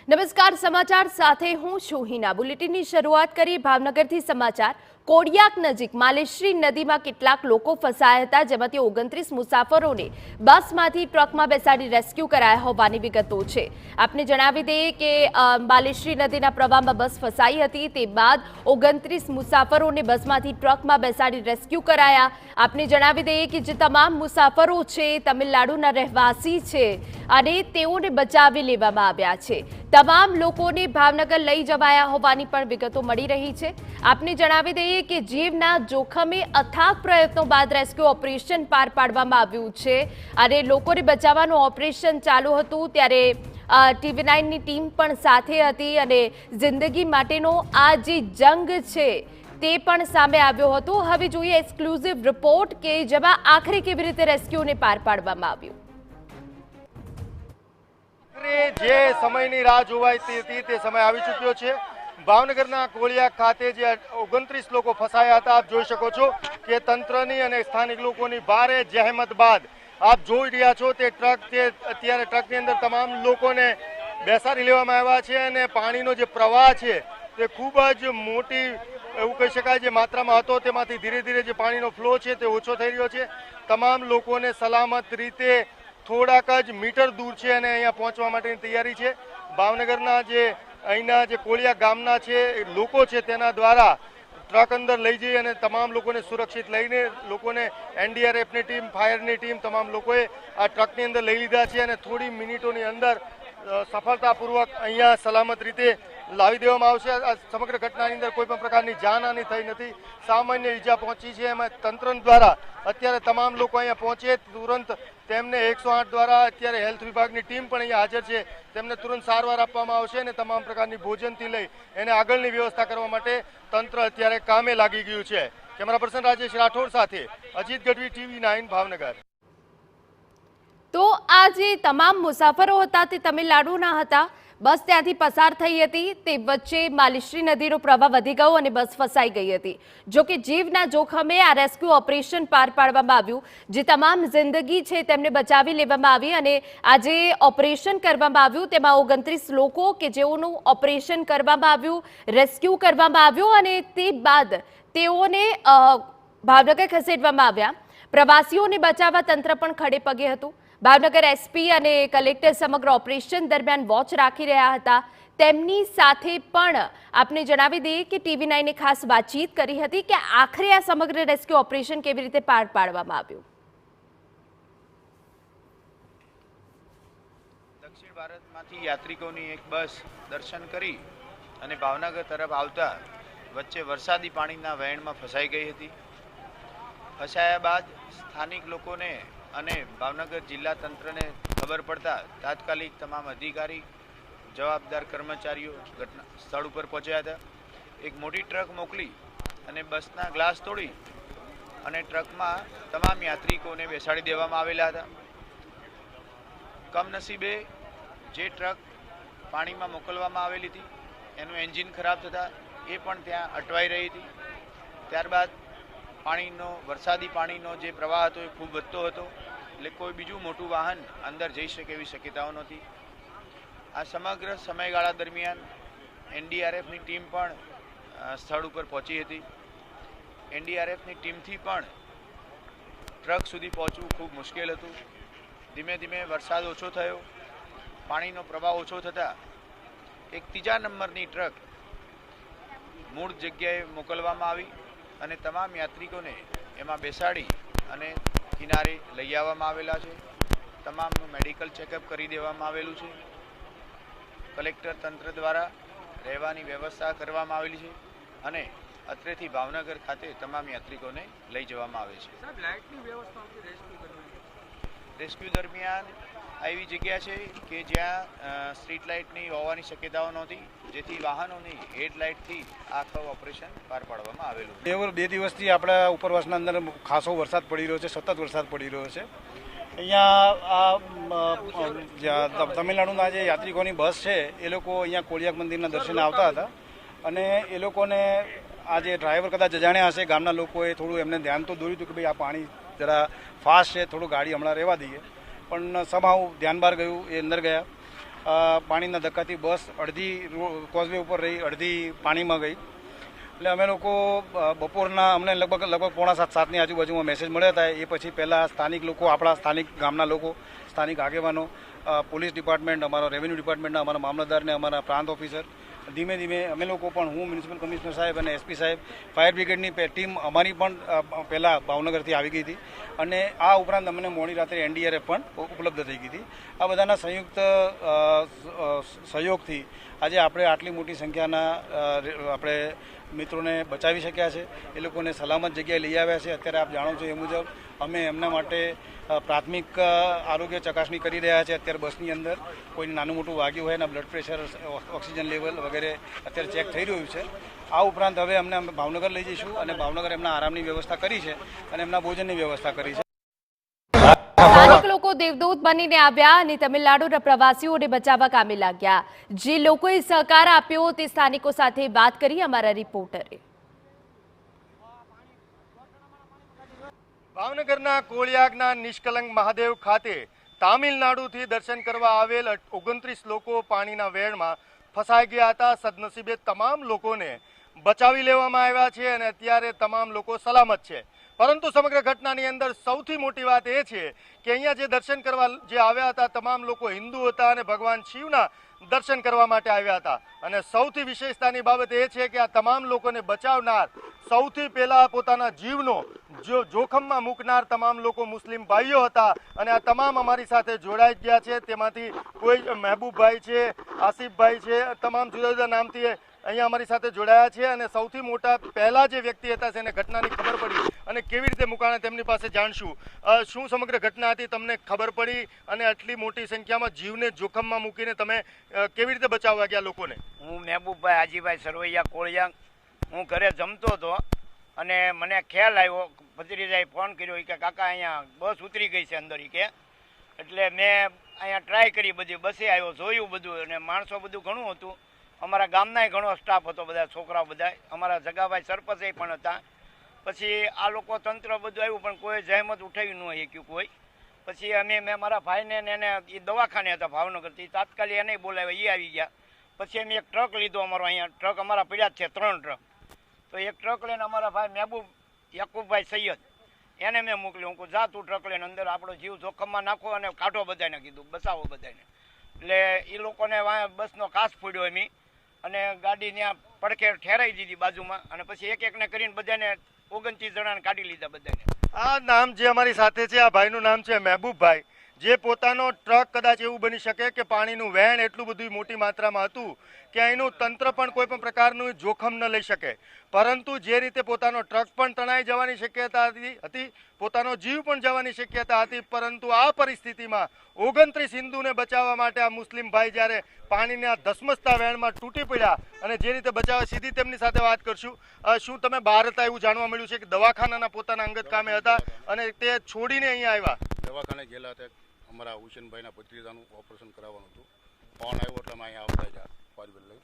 નમસ્કાર, સમાચાર સાથે હું છું હિના। બુલેટિનની શરૂઆત કરી ભાવનગરથી। સમાચાર કોડિયાક નજીક માલેશ્રી નદીમાં કેટલાક લોકો ફસાયા હતા, જેમાંથી 29 મુસાફરોને બસમાંથી ટ્રકમાં બેસાડી રેસ્ક્યુ કરાયા હોવાની વિગતો છે। આપને જણાવી દઈએ કે માલેશ્રી નદીના પ્રવાહમાં બસ ફસાઈ હતી, તે બાદ 29 મુસાફરોને બસમાંથી ટ્રકમાં બેસાડી રેસ્ક્યુ કરાયા। આપને જણાવી દઈએ કે જે તમામ મુસાફરો છે તમિલનાડુના રહેવાસી છે અને તેઓને બચાવી લેવામાં આવ્યા છે। તમામ લોકોને ભાવનગર લઈ જવાયા હોવાની પણ વિગતો મળી રહી છે। આપને જણાવી દઈએ કે જીવના જોખમે અથાગ પ્રયત્નો બાદ રેસ્ક્યુ ઓપરેશન પાર પાડવામાં આવ્યું છે અને લોકોને બચાવવાનું ઓપરેશન ચાલુ હતું ત્યારે TV9 ની ટીમ પણ સાથે હતી અને જિંદગી માટેનો આ જે જંગ છે તે પણ સામે આવ્યો હતો। હવે જોઈએ એક્સક્લુઝિવ રિપોર્ટ કે જેમાં આખરે કેવી રીતે રેસ્ક્યુને પાર પાડવામાં આવ્યું। જે સમયની રાહ જોવાતી હતી તે સમય આવી ચૂક્યો છે। ભાવનગરના કોળિયાક ખાતે જે 29 લોકો ફસાયા હતા, આપ જોઈ શકો છો કે તંત્રની અને સ્થાનિક લોકોની ભારે જહેમત બાદ આપ જોઈ રહ્યા છો તે ટ્રક છે, અત્યારે ટ્રકની અંદર તમામ લોકોને બેસાડી લેવામાં આવ્યા છે અને પાણીનો જે પ્રવાહ છે તે ખૂબ જ મોટી એવું કહી શકાય જે માત્રામાં હતો તેમાંથી ધીરે ધીરે જે પાણીનો ફ્લો છે તે ઓછો થઈ રહ્યો છે। તમામ લોકોને સલામત રીતે થોડાક જ મીટર દૂર છે અને અહીંયા પહોંચવા માટેની તૈયારી છે। ભાવનગરના જે અહીંના જે કોળિયા ગામના છે લોકો છે તેના દ્વારા ટ્રક અંદર લઈ જઈ અને તમામ લોકોને સુરક્ષિત લઈને લોકોને NDRFની ટીમ, ફાયરની ટીમ, તમામ લોકોએ આ ટ્રકની અંદર લઈ લીધા છે અને થોડી મિનિટોની અંદર સફળતાપૂર્વક અહીંયા સલામત રીતે લાવી દેવામાં આવશે। આ સમગ્ર ઘટનાની અંદર કોઈ પણ પ્રકારની જાનહાનિ થઈ નથી, સામાન્ય ઈજા પહોંચી છે। એમાં તંત્ર દ્વારા અત્યારે તમામ લોકો અહીંયા પહોંચે તુરંત તેમને 108 દ્વારા અત્યારે હેલ્થ વિભાગની ટીમ પણ અહીંયા હાજર છે, તેમને તુરંત સારવાર આપવામાં આવશે અને તમામ પ્રકારની ભોજનથી લઈ એને આગળની વ્યવસ્થા કરવા માટે તંત્ર અત્યારે કામે લાગી ગયું છે। કેમેરા પર્સન રાજેશ રાઠોડ સાથે અજીત ગઢવી, TV9 ભાવનગર। તો આ જે તમામ મુસાફરો હતા તે તમિલનાડુના હતા। બસ ત્યાંથી પસાર થઈ હતી, તે વચ્ચે માલેશ્રી નદીનો પ્રવાહ વધી ગયો અને બસ ફસાઈ ગઈ હતી। જો કે જીવના જોખમે આ રેસ્ક્યુ ઓપરેશન પાર પાડવામાં આવ્યું, જે તમામ જિંદગી છે તેમને બચાવી લેવામાં આવી અને આ જે ઓપરેશન કરવામાં આવ્યું તેમાં 29 લોકો કે જેઓનું ઓપરેશન કરવામાં આવ્યું, રેસ્ક્યુ કરવામાં આવ્યું અને તે બાદ તેઓને ભાવનગર ખસેડવામાં આવ્યા। પ્રવાસીઓને બચાવવા તંત્ર પણ ખડે પગે હતું। ભાવનગર SP અને કલેક્ટર સમગ્ર ઓપરેશન દરમિયાન વોચ રાખી રહ્યા હતા। તેમની સાથે પણ આપને જણાવી દઈએ કે TV9 ખાસ વાતચીત કરી હતી કે આખરે આ સમગ્ર રેસ્ક્યુ ઓપરેશન કેવી રીતે પાર પાડવામાં આવ્યું। દક્ષિણ ભારતમાંથી યાત્રિકોની એક બસ દર્શન કરી અને ભાવનગર તરફ આવતા વચ્ચે વરસાદી પાણીના વહેણમાં ફસાઈ ગઈ હતી। ફસાયા બાદ સ્થાનિક લોકોને અને ભાવનગર જિલ્લા તંત્રને ખબર પડતા તાત્કાલિક તમામ અધિકારી, જવાબદાર કર્મચારીઓ ઘટના સ્થળ ઉપર પહોંચ્યા હતા। એક મોટી ટ્રક મોકલી અને બસના ગ્લાસ તોડી અને ટ્રકમાં તમામ યાત્રિકોને બેસાડી દેવામાં આવેલા હતા। કમનસીબે જે ટ્રક પાણીમાં મોકલવામાં આવેલી હતી એનું એન્જિન ખરાબ થતાં એ પણ ત્યાં અટવાઈ રહી હતી। ત્યારબાદ વરસાદી પાણીનો જે પ્રવાહ હતો એ ખૂબ વધતો હતો, એટલે કોઈ બીજું મોટું વાહન અંદર જઈ શકે એવી શક્યતાઓ નહોતી। આ સમગ્ર સમયગાળા દરમિયાન NDRFની ટીમ પણ સ્થળ ઉપર પહોંચી હતી। NDRFની ટીમથી પણ ટ્રક સુધી પહોંચવું ખૂબ મુશ્કેલ હતું। ધીમે ધીમે વરસાદ ઓછો થયો, પાણીનો પ્રવાહ ઓછો થતાં એક 3જા નંબરની ટ્રક મૂળ જગ્યાએ મોકલવામાં આવી અને તમામ યાત્રિકોને એમાં બેસાડી અને કિનારે લઈ આવવામાં આવેલા છે। તમામનું મેડિકલ ચેકઅપ કરી દેવામાં આવેલું છે। કલેક્ટર તંત્ર દ્વારા રહેવાની વ્યવસ્થા કરવામાં આવેલી છે અને અત્રેથી ભાવનગર ખાતે તમામ યાત્રિકોને લઈ જવામાં આવે છે। રેસ્ક્યુ દરમિયાન એવી જગ્યા છે કે જ્યાં સ્ટ્રીટ લાઇટની હોવાની શક્યતાઓ નહોતી, જેથી વાહનોની હેડલાઇટથી આખું ઓપરેશન પાર પાડવામાં આવેલું। 2 દિવસથી આપણા ઉપરવાસના અંદર ખાસો વરસાદ પડી રહ્યો છે, સતત વરસાદ પડી રહ્યો છે। અહીંયા તમિલનાડુના જે યાત્રિકોની બસ છે એ લોકો અહીંયા કોળિયાક મંદિરના દર્શને આવતા હતા અને એ લોકોને આ જે ડ્રાઈવર કદાચ અજાણ્યા હશે, ગામના લોકોએ થોડું એમને ધ્યાન તો દોર્યું હતું કે ભાઈ આ પાણી જરા ફાસ્ટ છે, થોડું ગાડી હમણાં રહેવા દઈએ, પણ સમાવ ધ્યાન બહાર ગયું, એ અંદર ગયા પાણીના ધક્કાથી બસ અડધી કોઝવે ઉપર રહી, અડધી પાણીમાં ગઈ. એટલે અમે લોકો બપોરના અમને લગભગ 6:45-7ની આજુબાજુમાં મેસેજ મળ્યા હતા. એ પછી પહેલાં સ્થાનિક લોકો, આપણા સ્થાનિક ગામના લોકો, સ્થાનિક આગેવાનો, પોલીસ ડિપાર્ટમેન્ટ, અમારા રેવન્યુ ડિપાર્ટમેન્ટના અમારા મામલતદારને, અમારા પ્રાંત ઓફિસર, ધીમે ધીમે અમે લોકો પણ, હું, મ્યુનિસિપલ કમિશનર સાહેબ અને એસપી સાહેબ, ફાયર બ્રિગેડની ટીમ અમારી પણ પહેલાં ભાવનગરથી આવી ગઈ હતી. અને આ ઉપરાંત અમને મોડી રાત્રે એનડીઆરએફ પણ ઉપલબ્ધ થઈ ગઈ હતી. આ બધાના સંયુક્ત સહયોગથી આજે આપણે આટલી મોટી સંખ્યાના આપણે મિત્રોને બચાવી શક્યા છે. એ લોકોને સલામત જગ્યાએ લઈ આવ્યા છે. અત્યારે આપ જાણો છો એ મુજબ અમે એમના માટે પ્રાથમિક આરોગ્ય ચકાસણી કરી રહ્યા છે. અત્યારે બસની અંદર કોઈને નાનું મોટું વાગ્યું હોય એના બ્લડ પ્રેશર, ઓક્સિજન લેવલ વગેરે અત્યારે ચેક થઈ રહ્યું છે. આ ઉપરાંત હવે અમને ભાવનગર લઈ જઈશું અને ભાવનગર એમના આરામની વ્યવસ્થા કરી છે અને એમના ભોજનની વ્યવસ્થા કરી છે. સ્થાનિક લોકો દેવદૂત બનીને આવ્યા અને તમિલનાડુના પ્રવાસીઓને બચાવવા કામે લાગ્યા. જે લોકોએ સહકાર આપ્યો તે સ્થાનિકો સાથે વાત કરી અમારા રિપોર્ટરે. ભાવનગરના કોળિયાકના નિષ્કલંક મહાદેવ ખાતે તામિલનાડુથી દર્શન કરવા આવેલ 29 લોકો પાણીના વેણમાં ફસાઈ ગયા હતા. સદનસીબે તમામ લોકોને બચાવી લેવામાં આવ્યા છે અને અત્યારે તમામ લોકો સલામત છે. પરંતુ સમગ્ર ઘટનાની અંદર સૌથી મોટી વાત એ છે કે અહીંયા જે દર્શન કરવા જે આવ્યા હતા તમામ લોકો હિન્દુ હતા અને ભગવાન શિવના દર્શન કરવા માટે આવ્યા હતા. અને સૌથી વિશેષતાની બાબત એ છે કે આ તમામ લોકોને બચાવનાર, સૌથી પહેલા પોતાના જીવનો જોખમમાં મૂકનાર તમામ લોકો મુસ્લિમ ભાઈઓ હતા. અને આ તમામ અમારી સાથે જોડાઈ ગયા છે. તેમાંથી કોઈ મહેબૂબભાઈ છે, આસિફભાઈ છે, તમામ જુદા જુદા નામથી અહીંયા અમારી સાથે જોડાયા છે. અને સૌથી મોટા પહેલા જે વ્યક્તિ હતા તેને ઘટનાની ખબર પડી અને કેવી રીતે મુકાણા તેમની પાસે જાણશું. શું સમગ્ર ઘટના હતી, તમને ખબર પડી અને આટલી મોટી સંખ્યામાં જીવને જોખમમાં મૂકીને તમે કેવી રીતે બચાવવા ગયા લોકોને? હું મહેબૂબભાઈ હાજીભાઈ સરવૈયા કોળિયા, હું ઘરે જમતો હતો અને મને ખ્યાલ આવ્યો, ભત્રીજાએ ફોન કર્યો કે કાકા અહીંયા બસ ઉતરી ગઈ છે અંદર કે. એટલે મેં અહીંયા ટ્રાય કરી, બધી બસે આવ્યો, જોયું બધું અને માણસો બધું ઘણું હતું. અમારા ગામનાય ઘણો સ્ટાફ હતો, બધા છોકરાઓ બધા, અમારા જગાભાઈ સરપંચ પણ હતા. પછી આ લોકો તંત્ર બધું આવ્યું પણ કોઈ જહેમત ઉઠાવી ન શક્યું કોઈ. પછી મેં મારા ભાઈને ને એને એ દવાખાને હતા ભાવનગરથી, તાત્કાલિક એને બોલાવ્યા, એ આવી ગયા. પછી અમે એક ટ્રક લીધો, અમારો અહીંયા ટ્રક અમારા પડ્યા જ છે 3 ટ્રક. તો એક ટ્રક લઈને અમારા ભાઈ મહેબૂબ યાકુબભાઈ સૈયદ એને મેં મોકલ્યું. હું કહું જા તું ટ્રક લઈને અંદર આપણો જીવ જોખમમાં નાખો અને કાઢો બધાને, કીધું બચાવો બધાને. એટલે એ લોકોને બસનો કાચ ફોડ્યો એમ અને ગાડી ત્યાં પડખે ઠેરાઈ દીધી બાજુમાં. અને પછી એક એકને કરીને બધાને 29 જણાને કાઢી લીધા બધાને. આ નામ જે અમારી સાથે છે, આ ભાઈનું નામ છે મહેબૂબભાઈ, જે પોતાનો ટ્રક કદાચ એવું બની શકે કે પાણીનું વહેણ એટલું બધું મોટી માત્રામાં હતું કે અહીંનું તંત્ર પણ કોઈ પણ પ્રકારનું જોખમ ન લઈ શકે. પરંતુ જે રીતે પોતાનો ટ્રક પણ તણાઈ જવાની શક્યતા હતી, પોતાનો જીવ પણ જવાની શક્યતા હતી. પરંતુ આ પરિસ્થિતિમાં 29 હિન્દુને બચાવવા માટે આ મુસ્લિમ ભાઈ જ્યારે પાણીના ધસમસતા વહેણમાં તૂટી પડ્યા અને જે રીતે બચાવવા, સીધી તેમની સાથે વાત કરશું. શું તમે બહાર હતા એવું જાણવા મળ્યું છે કે દવાખાનાના પોતાના અંગત કામે હતા અને તે છોડીને અહીંયા આવ્યા? દવાખાને ગયેલા હતા, અમારા હુસેનભાઈના ભત્રીજાનું ઓપરેશન કરાવવાનું હતું. ફોન આવ્યો એટલે અમે અહીંયા આવતા ગયા ફાયર લઈ.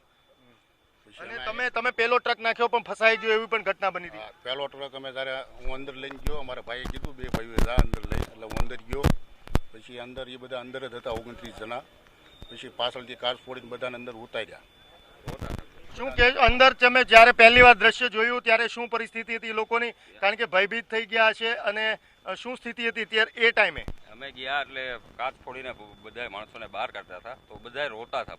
અને તમે પેલો ટ્રક નાખ્યો પણ ફસાઈ ગયો એવી પણ ઘટના બની હતી? પહેલો ટ્રક અમે જ્યારે હું અંદર લઈને ગયો, અમારા ભાઈએ કીધું 2 ભાઈઓએ જા અંદર લઈ, એટલે હું અંદર ગયો. પછી અંદર એ બધા અંદર જ હતા 29 જણા. પછી પાછળથી કાર ફોડીને બધાને અંદર ઉતાર્યા. શું કે અંદર તમે જ્યારે પહેલી વાર દ્રશ્ય જોયું ત્યારે શું પરિસ્થિતિ હતી લોકોની? કારણ કે ભયભીત થઈ ગયા છે અને શું સ્થિતિ હતી ત્યારે એ ટાઈમે? અમે ગયા એટલે કાચ ફોડીને બધા માણસોને બહાર કાઢતા હતા, તો બધા રોતા હતા,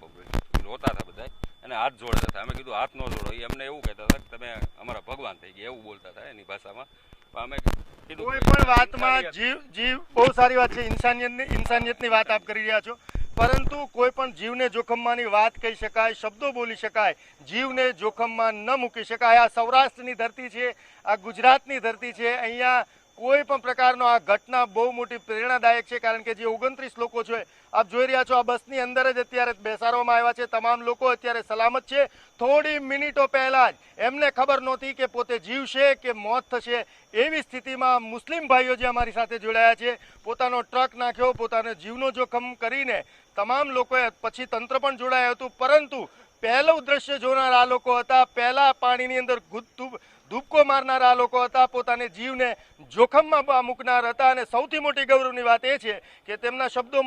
રોતા હતા બધા અને હાથ જોડતા હતા. અમે કીધું હાથ ન જોડો, એમને એવું કહેતા હતા કે તમે અમારા ભગવાન થઈ ગયા, એવું બોલતા હતા એની ભાષામાં. અમે કીધું કોઈ પણ વાતમાં જીવ બહુ સારી વાત છે, ઇન્સાનિયતની વાત આપ કરી રહ્યા છો. પરંતુ કોઈ પણ જીવને જોખમમાંની વાત કહી શકાય, શબ્દો બોલી શકાય, જીવને જોખમમાં ન મૂકી શકાય. આ સૌરાષ્ટ્રની ધરતી છે, આ ગુજરાતની ધરતી છે. અહીંયા કોઈ પણ પ્રકારનો આ ઘટના બહુ મોટી પ્રેરણાદાયક છે. કારણ કે જે 29 લોકો છે આપ જોઈ રહ્યા છો, આ બસની અંદર જ અત્યારે બેસાડવામાં આવ્યા છે. તમામ લોકો અત્યારે સલામત છે. થોડી મિનિટો પહેલા જ એમને ખબર નહોતી કે પોતે જીવશે કે મોત થશે. એવી સ્થિતિમાં મુસ્લિમ ભાઈઓ જે અમારી સાથે જોડાયા છે, પોતાનો ટ્રક નાખ્યો, પોતાનો જીવનો જોખમ કરીને તમામ લોકોએ, પછી તંત્ર પણ જોડાયું હતું. પરંતુ પહેલું દ્રશ્ય જોનાર આ લોકો હતા, પહેલા પાણીની અંદર ધૂબકો મારનારા આ લોકો હતા, પોતાને જીવને જોખમમાં મૂકનાર હતા. અને સૌથી મોટી ગૌરવની વાત એ છે કે તેમના શબ્દો